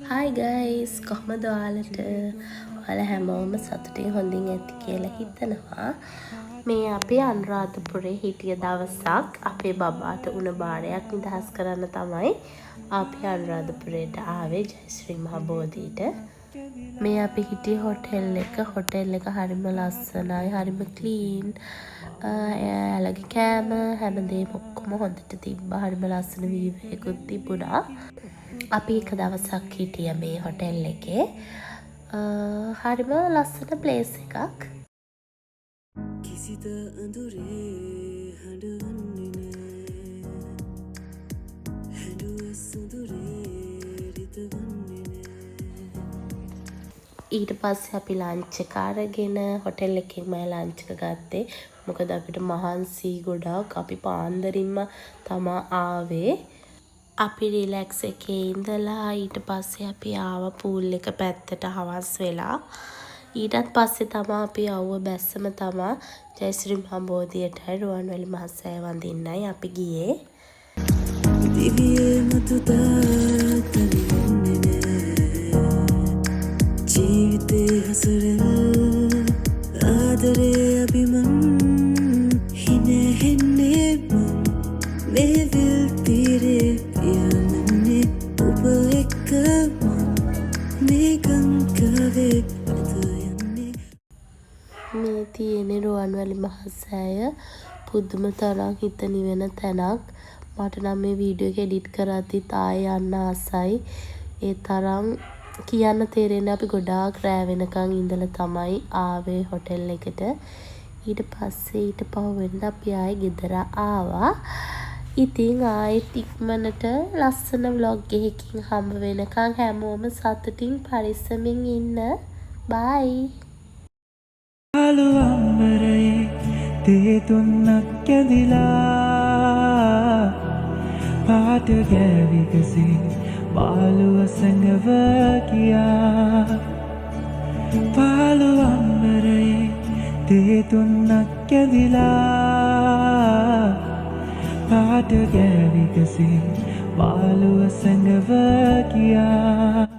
Hi guys, කොහමද ඔයාලට? ඔයාලා හැමෝම සතුටින් හොඳින් ඇති කියලා හිතනවා. මේ අපි අනුරාධපුරේ හිටිය දවසක් අපේ බබාට උණ බාරයක් නිදහස් කරන්න තමයි අපි අනුරාධපුරේට ආවේ ජයශ්‍රී මහ බෝධියට. මේ අපි හිටිය හොටෙල් එක හරිම ලස්සනයි, හරිම ක්ලීන්. එයාලගේ කෑම හැමදේම ඔක්කොම හොඳට තිබ්බා. හරිම ලස්සන වීව් එකකුත් තිබුණා. අපි එක දවසක් හිටිය මේ හොටෙල් එකේ. හරිම ලස්සන ප්ලේස් එකක්. කිසිද අඳුරේ හඬවන්නේ නෑ, හැඬුව සුදුරේ රිදවන්නේ නෑ. ඊට පස්සේ අපි ලන්ච් එක අරගෙන හොටෙල් එකෙන්ම ලන්ච් එක ගත්තේ. මොකද අපිට මහන්සි ගොඩක්. අපි පාන්දරින්ම තමා ආවේ. අපි රිලැක්ස් එකේ ඉඳලා ඊට පස්සේ අපි ආවා පූල් එක පැත්තට හවස් වෙලා. ඊටත් පස්සේ තමා අපි ආව බැස්සම තමා ජයශ්‍රී මහ බෝධියට රුවන්වැලි මහසෑය වඳින්නයි අපි ගියේ. දිවියේ මතු තාත්තන්නේ නෑ, ජීවිතේ හසරෙල් ආදරේ අභිමන් හිනහෙන්නේ මේ විල් තීරේ පියන්නේ ඔබ එක්ක මේ ගංගාවේ අතයන්නේ. මේ තියෙන්නේ රුවන්වැලි මහසෑය. පුදුම තරම් හිත නිවෙන තැනක්. මට නම් මේ වීඩියෝ එක එඩිට් කරද්දිත් ආයෙ යන්න ආසයි. ඒ තරම් කියන්න තේරෙන්නේ. අපි ගොඩාක් රෑ වෙනකන් ඉඳලා තමයි ආවේ හොටෙල් එකට. ඊට පස්සේ ඊට පහුවෙන්ද අපි ආයෙ ගෙදර ආවා. ඉතින් ආයෙත් ඉක්මනට ලස්සන vlog එකකින් හම්බ වෙනකන් හැමෝම සතුටින් පරිස්සමින් ඉන්න. bye. ආලුවම්බරේ තේ තුන්නක් ඇදිලා පාට ගෑවිකසේ බාලුව සැඟව කියා. පාලුවම්බරේ තේ තුන්නක් ඇදිලා පාට ගෑවිකසේ බාලුව සැඟව කියා.